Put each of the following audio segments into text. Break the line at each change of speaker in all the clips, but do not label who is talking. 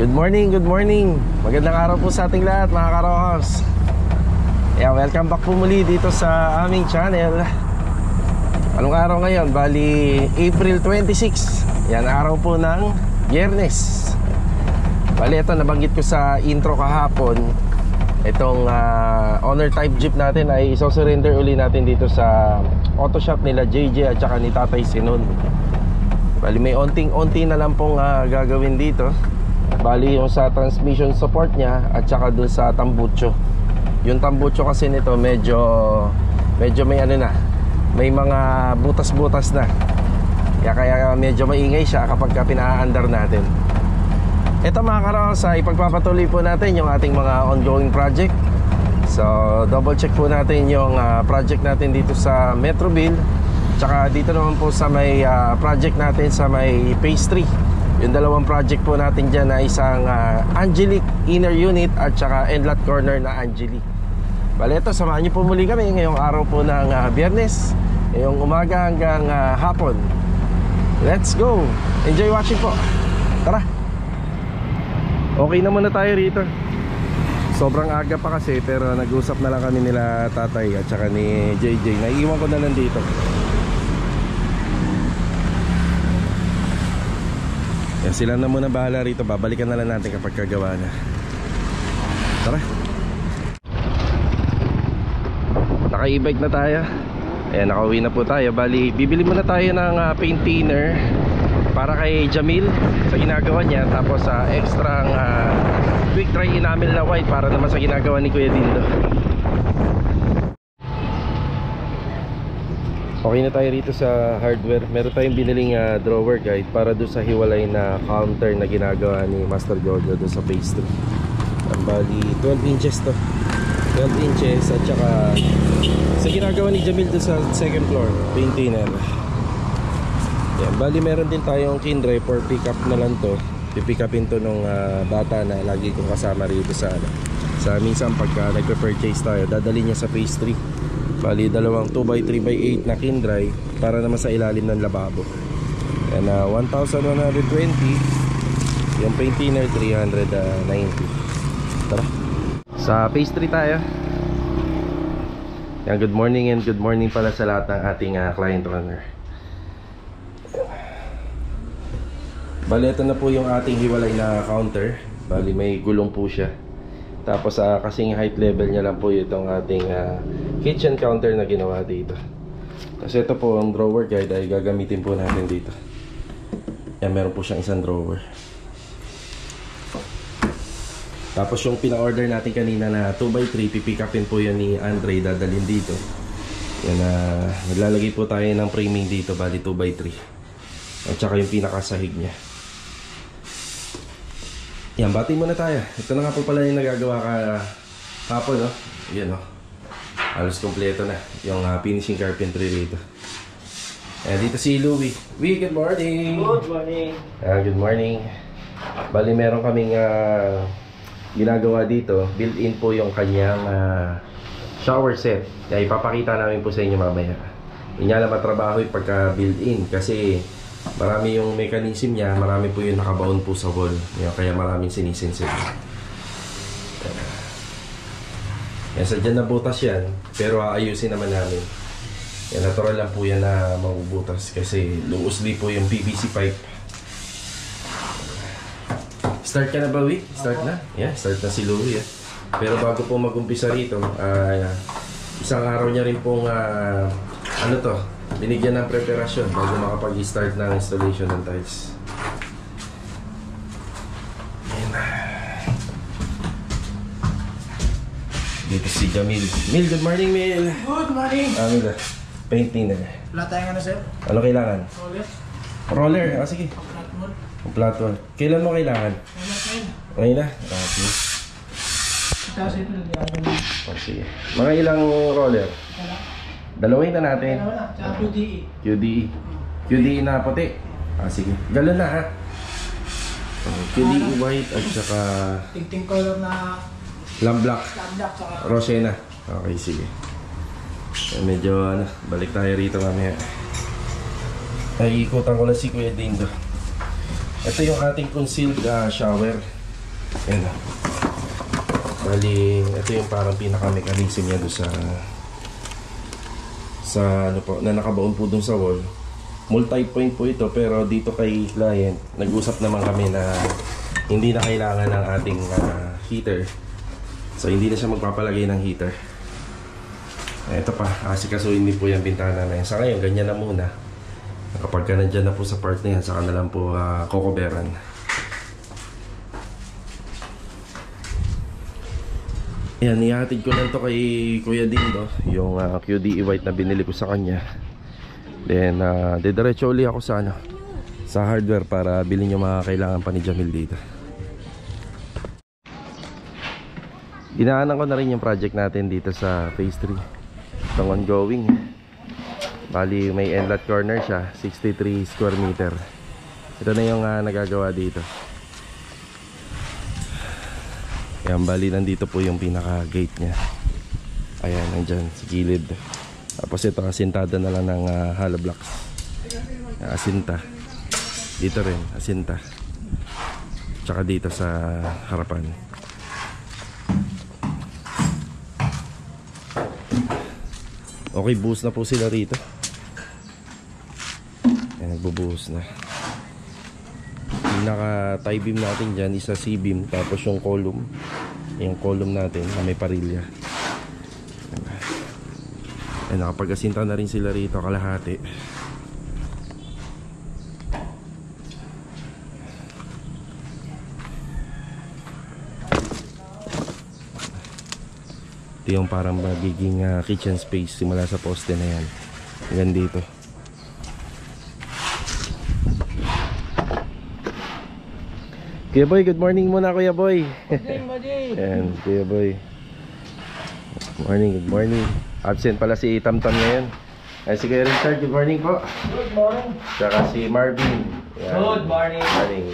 Good morning, good morning. Magandang araw po sa ating lahat mga karokos. Welcome back po muli dito sa aming channel. Anong araw ngayon? Bali, April 26. Yan, araw po ng Biyernes. Bali, ito nabanggit ko sa intro kahapon. Itong Honor type Jeep natin ay isosurrender uli natin dito sa auto shop nila JJ at saka ni Tatay Sinon. Bali, may onting-onti na lang pong gagawin dito. Bali, yung sa transmission support niya at saka dun sa tambucho. Yung tambucho kasi nito medyo may ano na, may mga butas-butas na. Kaya medyo maingay siya kapag pinaandar natin. Ito mga karosa, ipagpapatuloy po natin yung ating mga ongoing project. So double check po natin yung project natin dito sa Metroville. Tsaka dito naman po sa may project natin sa may Phase 3. Yung dalawang project po natin dyan na isang Angelic inner unit at saka Enlat corner na Angelic. Bale, ito, samahan niyo po muli kami ngayong araw po ng Biyernes, ngayong umaga hanggang hapon. Let's go! Enjoy watching po. Tara! Okay na muna tayo rito. Sobrang aga pa kasi, pero nag-usap na lang kami nila tatay at saka ni JJ. Naiiwan ko na lang dito. Yan, sila na muna bahala rito. Babalikan na lang natin kapag kagawa na. Tara. Naka-e-bike na tayo. Ayan, nakauwi na po tayo. Bali, bibili muna tayo ng paint thinner para kay Jamil sa ginagawa niya. Tapos extra quick dry enamel na white para naman sa ginagawa ni Kuya Dindo. Okay na tayo rito sa hardware. Meron tayong biniling drawer guide para doon sa hiwalay na counter na ginagawa ni Master Jojo doon sa Phase 3. Bali 12 inches to, 12 inches at saka sa ginagawa ni Jamil doon sa second floor, paint thinner. Yan, bali meron din tayong kindre for pick up na lang to. Pipick upin to nung bata na lagi kong kasama rito sa minsan pagka nagpe-purchase tayo, dadali niya sa Phase 3. Bali, dalawang 2x3x8 na kindry para naman sa ilalim ng lababo. Yan, 1,120. Yung paint thinner 390. Tara. Sa Phase 3 tayo. Yan, good morning and good morning pala sa lahat ng ating client runner. Bali, ito na po yung ating hiwalay na counter. Bali, may gulong po siya. Tapos kasing height level niya lang po itong ating kitchen counter na ginawa dito. Kasi ito po ang drawer guide ay gagamitin po natin dito. Yan, meron po siyang isang drawer. Tapos yung pina-order natin kanina na 2x3, pipick upin po yun ni Andre, dadalhin dito. Yan, naglalagay po tayo ng framing dito, bali 2x3. At saka yung pinakasahig niya. Yan, bati muna tayo. Ito na nga po pala yung nagagawa kahapon, no? Yan, no? Halos kompleto na yung finishing carpentry dito. Ayan, dito si Louie. Louie, good morning!
Good morning!
Good morning. Bali, meron kaming ginagawa dito. Built-in po yung kanyang shower set. Kaya ipapakita namin po sa inyo mamaya. Hindi lang matrabaho yung pagka built-in kasi marami yung mechanism niya, marami po yung nakabaon po sa wall. Kaya maraming sinisinsin. Yan, sadyan na butas yan, pero aayusin naman namin. Yan, natural lang po yan na mabubutas kasi loosely po yung PVC pipe. Start ka na ba, Wick? Start na? Yeah, start na si Louie. Pero bago po mag-umpisa rito, isang araw niya rin pong ano to, binigyan ng preparasyon bago makapag-start ng installation ng tiles. Ayan. Dito si Jamil. Mil, good morning, Mil.
Good morning!
Mil, paint thinner.
Wala tayong ano, sir?
Ano kailangan?
Roller.
Roller. Sige.
Flat mold.
Flat one. Kailan mo kailangan? Ngayon na? Okay.
Tapos ito, nagdiyado na.
Sige. Mga ilang roller? Dalawin na natin.
Dalawa na. Tsaka QDE.
QDE. QDE na puti. Sige. Galon na ha. QDE white at saka
Tingting color na
lamb black.
black tsaka
Rosena. Okay, sige. Medyo balik tayo rito mamaya. Ay, ikutan ko lang si Kuya Dindo. Ito yung ating concealed shower. Ayan na. Bali, ito yung parang pinaka-mechanism niya doon sa ano po, na nakabaon po doon sa wall. Multi-point po ito, pero dito kay client, nag-usap naman kami na hindi na kailangan ng ating heater. So hindi na siya magpapalagay ng heater. Ito pa, asikasuhin din po yung bintana na yan. Sa ngayon, ganyan na muna. Kapag ka nandyan na po sa part na yan, saka na lang po kokoberan. Yan, ihatid ko lang to kay Kuya Dindo, yung QDE white na binili ko sa kanya. Then, didiretso uli ako sa hardware para bilhin yung mga kailangan pa ni Jamil dito. Dinaanan ko na rin yung project natin dito sa phase 3. Itong ongoing. Bali, may end-lot corner siya, 63 square meter. Ito na yung nagagawa dito. Yan, bali nandito po yung pinaka gate nya. Ayan, nandyan sa gilid. Tapos ito, asintada na lang ng hollow blocks. Asinta. Dito rin, asinta. Tsaka dito sa harapan. Okay, buhos na po sila rito. Ayan, nagbubuhos na. Pinaka tie beam natin dyan isa C-beam, tapos yung column natin na may parilya. Ay, nakapag-asinta na rin sila rito kalahati. Ito yung parang magiging kitchen space simula sa poste na yan hanggang dito. Kuya Boy, good morning muna Kuya Boy. Ayan, Kuya Boy. Good morning. Absent pala si Tamtam ngayon. Ayan, si Kuya Richard, good morning po.
Good morning.
Saka si Marvin. Ayan.
Good morning.
Morning.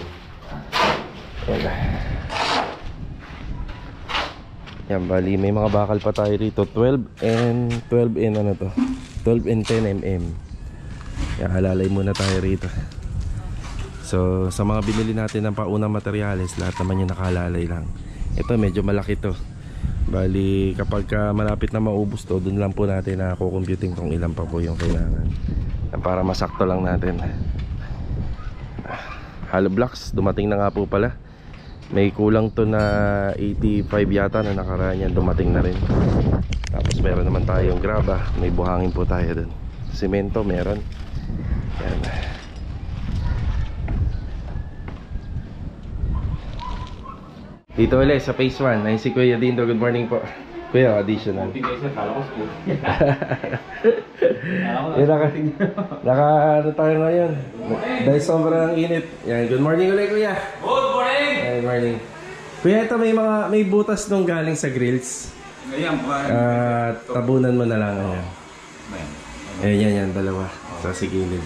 Ayan, bali may mga bakal pa tayo rito. 12 and 12 and 10 mm. Ayan, halalay muna tayo rito. So sa mga binili natin ng paunang materyales, lahat naman yung nakalalay lang. Ito medyo malaki to. Bali kapag malapit na maubos to, dun lang po natin na kukumputing kung ilan pa po yung kailangan, para masakto lang natin. Hollow blocks, dumating na nga po pala. May kulang to na 85 yata na nakaraan yan, dumating na rin. Tapos meron naman tayong graba, may buhangin po tayo dun. Semento meron. Yan. Dito ulit sa phase 1, ay si Kuya Dindo, good morning po. Kuya, additional. Naka tayo ngayon. Dahil sobrang init. Yan, good morning ulit Kuya.
Good morning!
Good morning. Kuya, ito may butas nung galing sa grills.
Ayan po.
Tabunan mo na lang. Ayan. Yan, dalawa. Sa sigilid.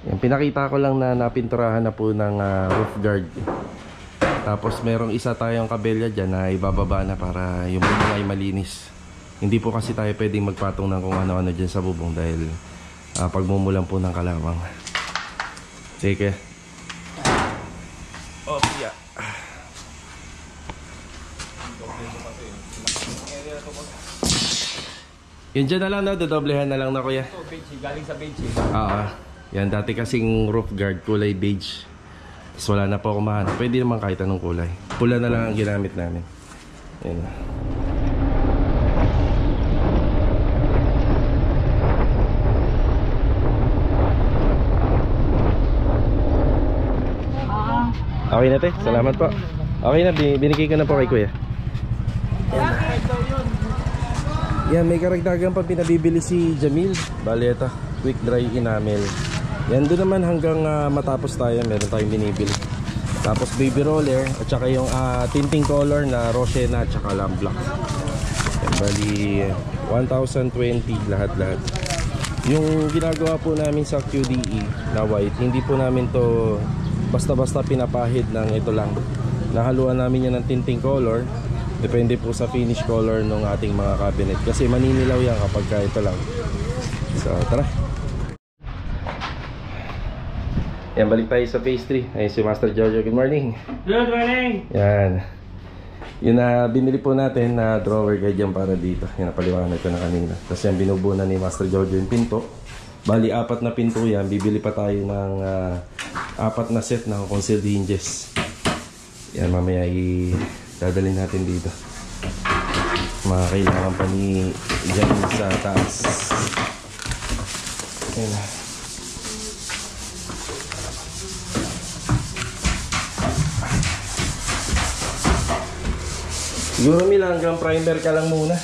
Yan, pinakita ko lang na napinturahan na po ng roof guard. Tapos merong isa tayong kabelya dyan na ibababa na para yung bubong ay malinis. Hindi po kasi tayo pwedeng magpatong ng kung ano-ano dyan sa bubong dahil pagmumulan po ng kalawang. Sige. Oh, yeah. Yun dyan na lang na, dodoblehan na lang na Kuya.
Galing sa beige.
Yan, dati kasing roof guard, kulay beige. Tapos wala na po ako mahanap. Pwede naman kahit anong kulay. Pula na lang ang ginamit namin. Yan. Okay na te, salamat po. Okay na, binigay ko na po kay Kuya. Yan, may karagdagan pa pinabibili si Jamil. Bali ito, quick dry enamel. Yan, doon naman hanggang matapos tayo, meron tayong binibili. Tapos baby roller at saka yung tinting color na Rosena at saka lamp black. Yan, bali 1,020 lahat-lahat. Yung ginagawa po namin sa QDE na white, hindi po namin to basta-basta pinapahid ng ito lang. Nahaluan namin yan ng tinting color. Depende po sa finish color ng ating mga cabinet. Kasi maninilaw yan kapag ito lang. So tara. Yan, balik tayo sa phase 3. Ayun si Master Jojo. Good morning.
Good morning!
Yan. Yun na binili po natin na drawer guide yan para dito. Yan, napaliwanag ko na kanina. Tapos yan, binubuo na ni Master Jojo yung pinto. Bali, 4 na pinto yan. Bibili pa tayo ng 4 na set na concealed hinges. Yan, mamaya dadalhin natin dito. Mga kailangan pa ni dyan sa taas. Yan. Siguro Mila, hanggang primer ka lang muna.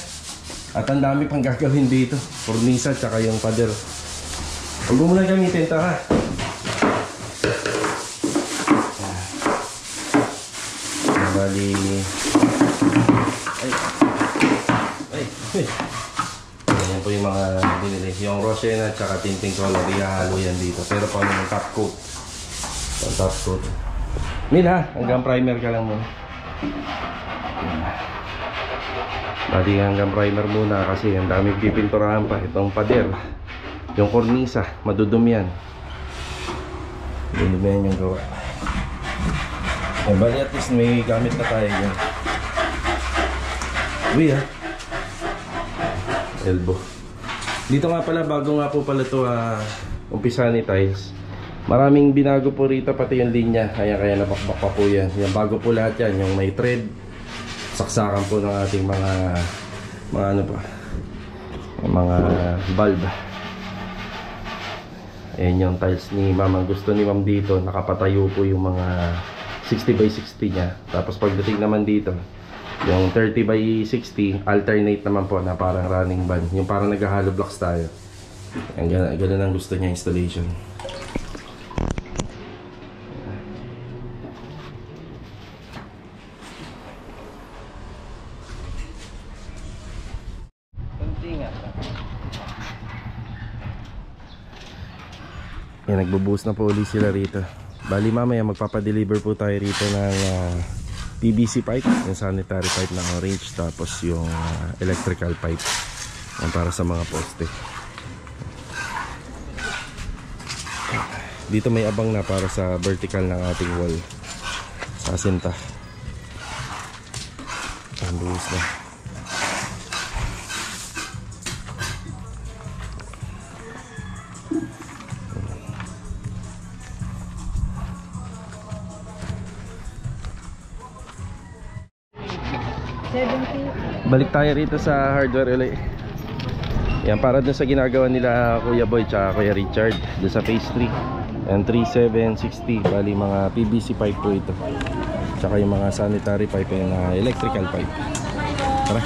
At ang dami pang gagawin dito. Cornisa tsaka yung pader. Huwag mo muna gamitin ito, ha. Bali. Ay. Ayan po yung mga binili. Yung Rosena tsaka tinting color. Ihahalo yan dito. Pero pa yung top coat. Yung top coat. Mila, hanggang primer ka lang muna. Bali hanggang primer muna kasi ang dami pipinturahan pa. Itong pader, yung kornisa, madudumi yan. Madudumi yan yung gawa. Bali at least may gamit na tayo yan. Uy ha. Elbow. Dito nga pala, bago nga po pala ito umpisa ni tiles. Maraming binago po rito, pati yung linya. Kaya napakbak pa po yan. Yung bago po lahat yan, yung may thread. Saksakan po ng ating mga ano pa, mga bulb. Ayan yung tiles ni ma'am. Ang gusto ni ma'am dito, nakapatayo po yung mga 60 by 60 niya. Tapos pagdating naman dito, yung 30 by 60 alternate naman po na parang running band. Yung parang nag-hollow blocks tayo. Ayan, ganun ang gusto niya installation. Yan, nagbubuhos na po ulit sila rito. Bali mamaya magpapadeliver po tayo rito ng PVC pipe, yung sanitary pipe na orange, tapos yung electrical pipe yan para sa mga poste. Dito may abang na para sa vertical ng ating wall sa asinta. Ang buhos na. Balik tayo rito sa hardware ulit. Yan, para dun sa ginagawa nila Kuya Boy tsaka Kuya Richard dun sa phase 3. Yan, 3760. Bali mga PVC pipe po ito. Tsaka yung mga sanitary pipe and electrical pipe. Tara.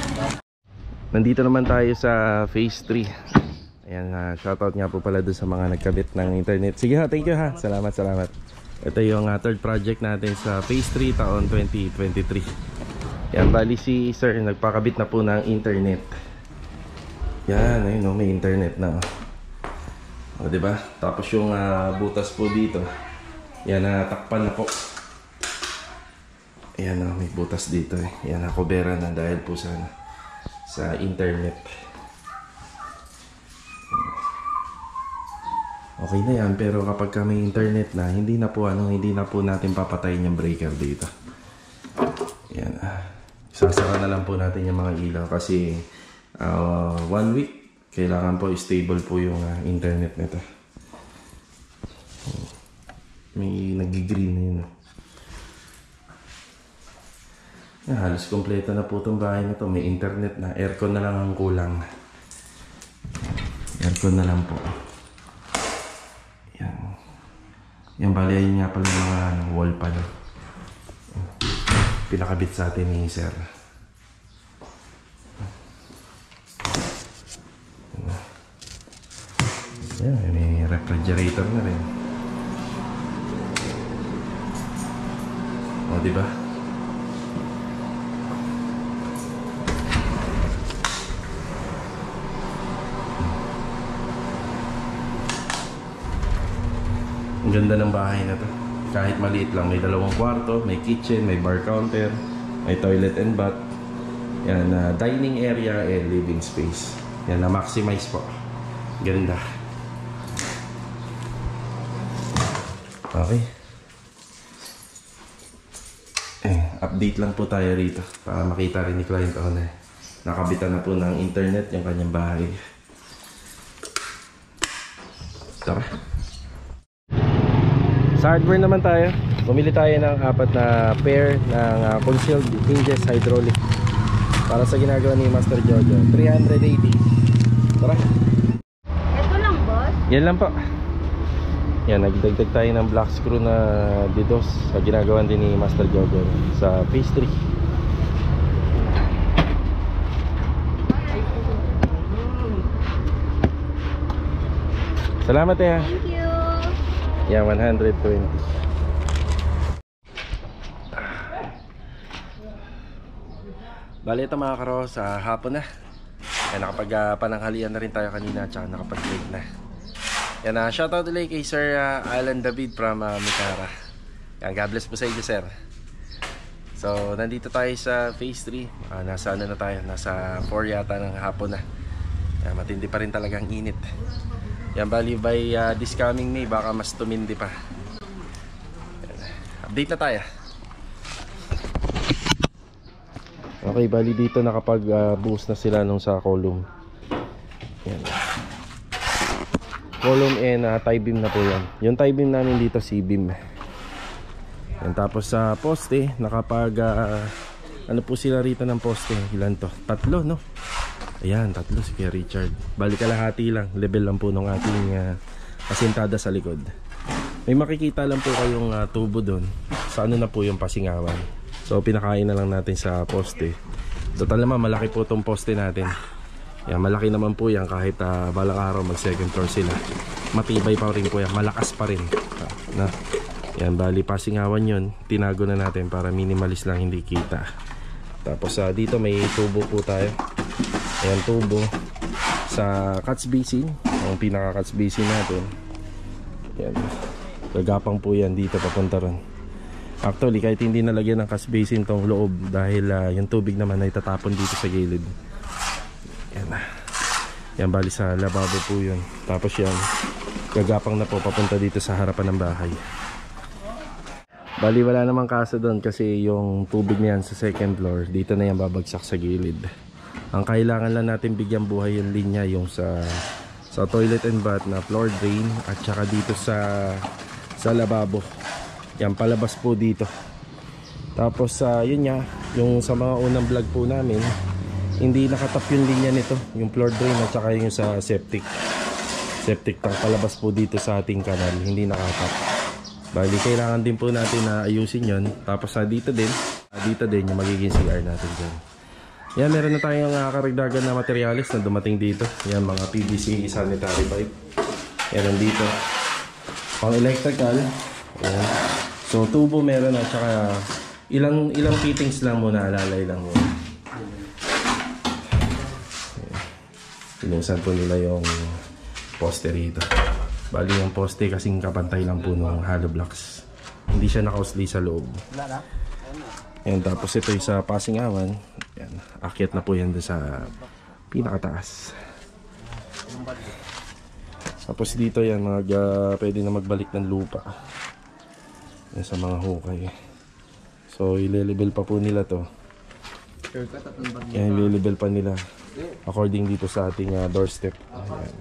Nandito naman tayo sa phase 3. Ayan, shoutout nga po pala dun sa mga nagkabit ng internet. Sige ha, thank you ha. Salamat. Ito yung third project natin sa phase 3 taon 2023. Yan, bali si sir nagpakabit na po ng internet. Yan, ayun, may internet na. O, diba? Tapos yung butas po dito, yan, takpan na po. Yan, may butas dito eh. Yan, nakobera na dahil po sa internet. Okay na yan, pero kapag may internet na, hindi na po natin papatayin yung breaker dito. Yan, sasara na lang po natin yung mga ilaw kasi 1 week kailangan po stable po yung internet nito. May nag-green na yun. Yan, halos kompleto na po itong bahay na to. May internet na, aircon na lang ang kulang. Aircon na lang po. Yan, bali ayun nga pala yung mga wall pan. Pinakabit sa atin ni sir. Yan, may refrigerator na rin. O, diba? Ang ganda ng bahay na to. Kahit maliit lang, may 2 kwarto, may kitchen, may bar counter, may toilet and bath. Yan, dining area and living space. Yan, na-maximize po. Ganda. Okay. Update lang po tayo rito para makita rin ni client owner. Nakabitan na po ng internet yung kanyang bahay. Tara. Sa hardware naman tayo. Bumili tayo ng 4 na pair ng concealed hinges hydraulic para sa ginagawa ni Master Jojo. 380. Tara.
Ito lang, boss?
Yan lang po. Yan, nagdagdag tayo ng black screw na didos sa ginagawa din ni Master Jojo sa phase 3. Salamat eh.
Thank you.
Yan, 120. Bali ito mga karo, sa hapon na. Yan, nakapag-pananghalian na rin tayo kanina at nakapag-break na. Yan, shoutout ulit kay Sir Alan David from Mikara. Yan, God bless po sa inyo, sir. So, nandito tayo sa phase 3. Nasa ano na tayo, nasa 4 yata ng hapon na. Yan, matindi pa rin talagang init. Yan, bali by this coming May, baka mas tumindi pa. Yan, update na tayo. Okay, bali dito nakapag-buhos na sila nung sa column. Yan. Column and tie beam na po yan. Yung tie beam namin dito C-beam. Yan, tapos sa poste nakapag ano po sila rito ng poste. Ilan to? 3, no? Ayan, 3 si Kuya Richard. Bali kalahati lang. Level lang po ng ating asintada sa likod. May makikita lang po kayong tubo doon. Sa ano na po yung pasingawan. So pinakain na lang natin sa poste. Total naman malaki po itong poste natin. Yan, malaki naman po yan kahit balang araw mag second floor sila. Matibay pa rin po yan, malakas pa rin. Yan, bali pasingawan yun. Tinago na natin para minimalist lang, hindi kita. Tapos dito may tubo po tayo. Ayan, tubo sa cuts basin. Ang pinaka cuts basin natin. Yan, gagapang po yan dito papunta ron. Actually kahit hindi nalagyan ng cuts basin tong loob, dahil yung tubig naman ay tatapon dito sa gilid. Yan na. Yan, bali sa lababo po yun. Tapos yan, gagapang na po papunta dito sa harapan ng bahay. Bali wala namang kaso doon kasi yung tubig niyan sa second floor, dito na yan babagsak sa gilid. Ang kailangan lang natin bigyan buhay yung linya, yung sa toilet and bath na floor drain, at saka dito sa lababo. Yan, palabas po dito. Tapos yun nga, yung sa mga unang vlog po namin, hindi nakatap yung linya nito, yung floor drain at saka yung sa septic tank, palabas po dito sa ating kanal, hindi nakatap. Bali kailangan din po natin na ayusin yon. Tapos dito din yung magiging CR natin dyan. Yan, meron na tayong karagdagan na materialis na dumating dito. Yan, mga PVC sanitary pipe. Yan, nandito pang electrical. Yan. So tubo meron at saka ilang fittings lang muna, alalay lang muna. Pinusan po nila yung poste rito. Bali yung poste kasing kapantay lang po ng hollow blocks. Hindi siya nakausli sa loob. Yan, tapos ito yung sa pasingawan. Yan, akyat na po yan doon sa pinakataas. Tapos dito yan, pwede na magbalik ng lupa. Yan sa mga hukay. So ile-level pa po nila to. Yan, ile-level pa nila according dito sa ating doorstep. Ayan.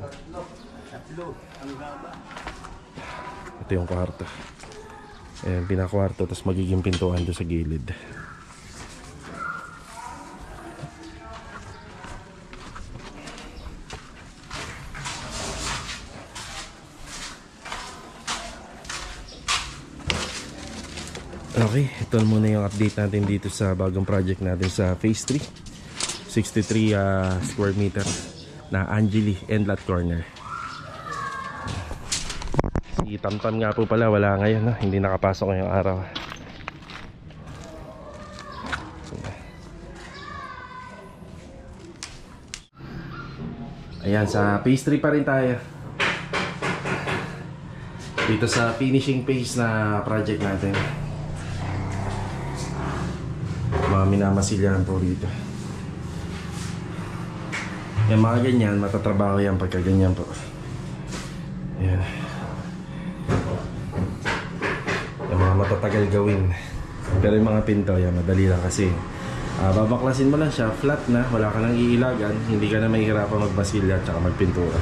Ito yung kwarto. Ayan, pinakwarto, tapos magiging pintuan doon sa gilid. Okay, ito muna yung update natin dito sa bagong project natin sa phase 3. 63 square meter na Angeli Endlat Corner. Si Tamtam nga po pala wala ngayon, no? Hindi nakapasok ngayong araw. Ayan, sa phase 3 pa rin tayo. Dito sa finishing phase na project natin. Mga minamasilyahan po dito. Yung mga ganyan, matatrabaho yan pagka ganyan po. Ayan. matatagal gawin. Pero yung mga pinto, yan, madali lang kasi babaklasin mo lang siya, flat na, wala ka nang iilagan, hindi ka na mahihirapan magbasilya at saka magpintura.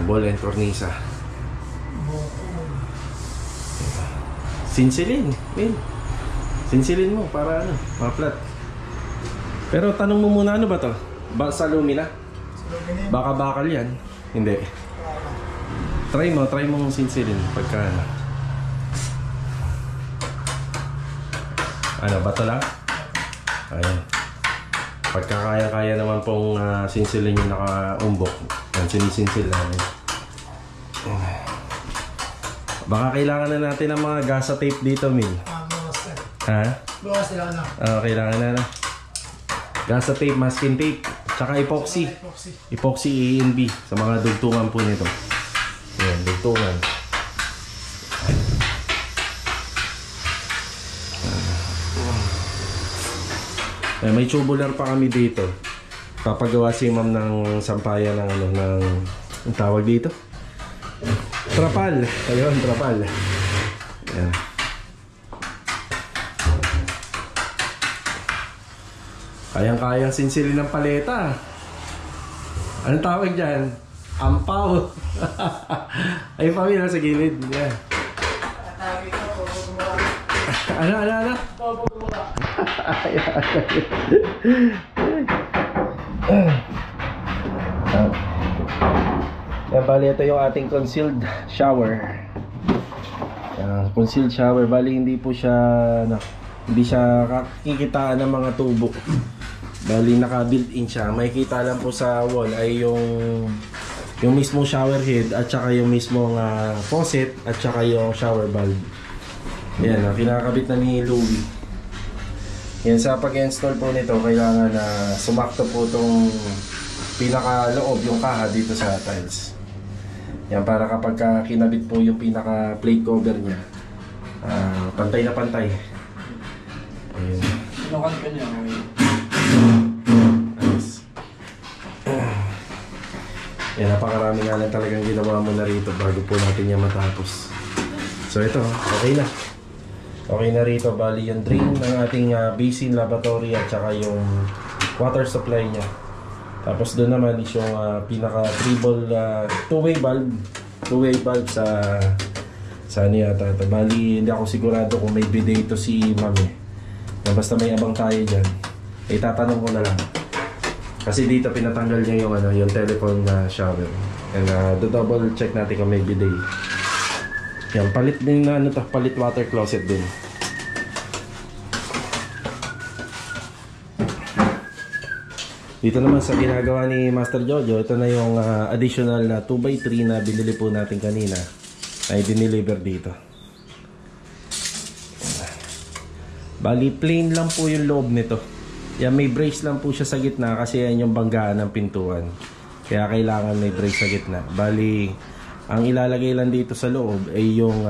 Ball and cornisa. Sinsilin, Min. Sinsilin mo para ano, ma-flat. Pero tanong mo muna, ano ba to? Sa lumina? Baka bakal yan. Hindi. Try mo sinsilin pagka ano, bato lang? Ayan. Pagka kaya naman pong sinsilin yung nakaumbok. Yan, sinisinsil namin. Baka kailangan na natin ng mga gasa tape dito, Mil.
Bukas sir.
Ha?
Bukas sila na.
Kailangan na. Gasa tape, masking tape, tsaka epoxy. Epoxy A and B sa mga dugtungan po nito. Ayan, dugtungan. May tubular pa kami dito. Papagawa si ma'am ng sampayan ng ano, ng ang tawag dito? Trapal. Ayun, trapal. Ayan. Kayang-kayang sinsilin ng paleta. Anong tawag dyan? Ampaw. Ay, pamilya sa gilid. Yan. Ano? Yan, bali ito yung ating concealed shower. Concealed shower, bali hindi po siya hindi siya kakikitaan ng mga tubo. Bali naka built-in siya. Makikita lang po sa wall ay yung mismong shower head at saka yung mismong faucet at saka yung shower valve. Yan, kinakabit na ni Louie. Yan, sa pag-install po nito, kailangan na sumakto po itong pinaka-loob, yung kaha dito sa tiles. Yan, para kapag kinabit po yung pinaka-plate cover niya, pantay na pantay. Ayun.
Sinukan ka niya.
Ayos. Yan, napakarami nga lang talagang ginawa mo na rito bago po natin yan matapos. So ito, okay na. Okay na rito, bali yung drain ng ating basin, lavatory at saka yung water supply niya. Tapos doon naman is yung pinaka treble two-way valve sa ano yata ito. Bali hindi ako sigurado kung may bidet ito si ma'am eh. Basta may abang tayo dyan, tatanong ko na lang. Kasi dito pinatanggal niya yung yung telephone shower. And do-double check natin kung may bidet. Yan, palit din na palit water closet din. Dito naman sa ginagawa ni Master Jojo, ito na yung additional na 2x3 na binili po natin kanina. Ay dineliver dito. Bali plain lang po yung loob nito. Yan, may brace lang po siya sa gitna kasi yan yung banggaan ng pintuan. Kaya kailangan may brace sa gitna. Bali, ang ilalagay lang dito sa loob ay yung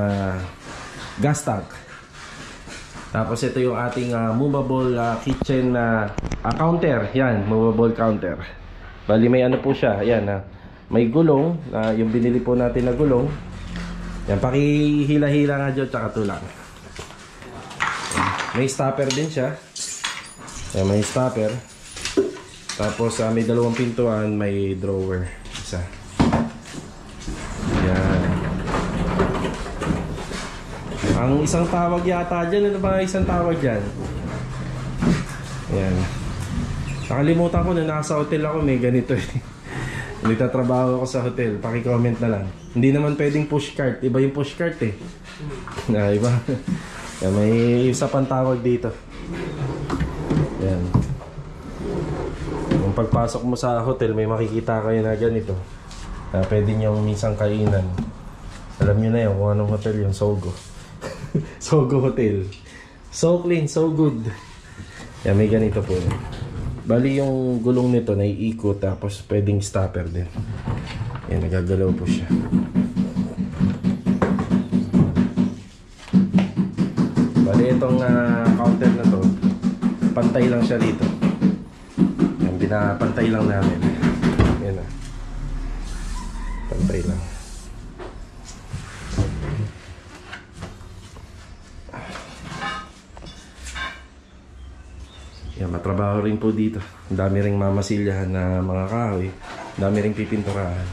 gas tank. Tapos ito yung ating movable kitchen counter. Yan, movable counter. Bali may ano po siya. Ayan, may gulong. Yung binili po natin na gulong. Yan, pakihila-hila nga dyan, tsaka tulang. May stopper din siya. Yan, may stopper. Tapos may dalawang pintuan, may drawer. Isa. Yan. Ang isang tawag yata dyan, ano ba isang tawag dyan? Yan. Nakalimutan ko na nasa hotel ako, may ganito eh. Hindi tatrabaho ako sa hotel, paki-comment na lang. Hindi naman pwedeng pushcart, iba yung pushcart eh. Iba. Yan, may isa pang tawag dito. Yan. Kung pagpasok mo sa hotel, may makikita kayo na ganito. Pwede nyo minsan kainan. Alam nyo na yun kung anong hotel yung Sogo. Sogo Hotel. So clean, so good. Yan, may ganito po. Bali yung gulong nito na iikot, tapos pwedeng stopper din. Yan, nagagalaw po siya. Bali itong counter na to, pantay lang siya dito. Yan, pinapantay lang namin. Yan na. Pantay lang. araw rin po dito. Ang dami ring mamasilyahan na mga kahoy. Ang dami ring pipinturahan.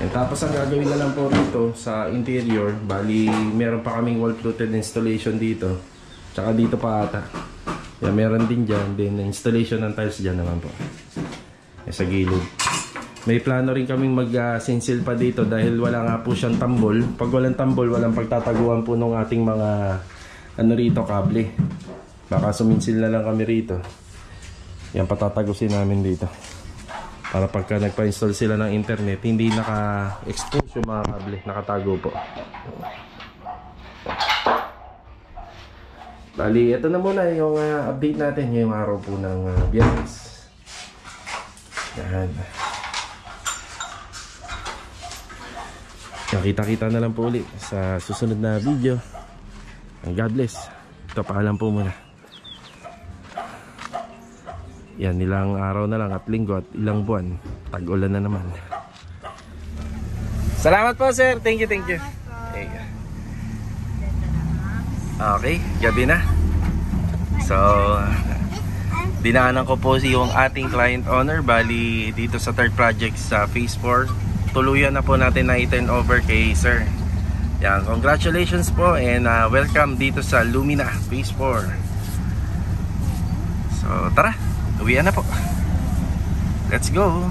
Yan, tapos ang gagawin na lang po rito sa interior, bali meron pa kaming wall fluted installation dito. Tsaka dito pa ata. Yan, meron din dyan. Then installation ng tiles dyan naman po. Yan, sa gilid. May plano rin kaming mag-sinsil pa dito dahil wala nga po siyang tambol. Pag walang tambol, walang pagtataguan po ng ating mga ano rito, kable. Baka suminsil na lang kami rito. Yan, patatagusin namin dito. Para pagka nagpa-install sila ng internet, hindi naka-expose yung mga kable. Nakatago po. Bali, ito na muna yung update natin ngayong araw po ng Biyernes. Yan. Nakita-kita na lang po ulit sa susunod na video. God bless. Ito, paalam po muna. Yan, ilang araw na lang at linggo at ilang buwan. Tag-ulan na naman. Salamat po, sir. Thank you, thank you. Okay, gabi na. So, dinaanan ko po yung ating client owner. Bali, dito sa third project sa Phase 4. Tuluyan na po natin na i-turn over kay sir. Yan, congratulations po and welcome dito sa Lumina Phase 4. So, tara, uwian na po. Let's go.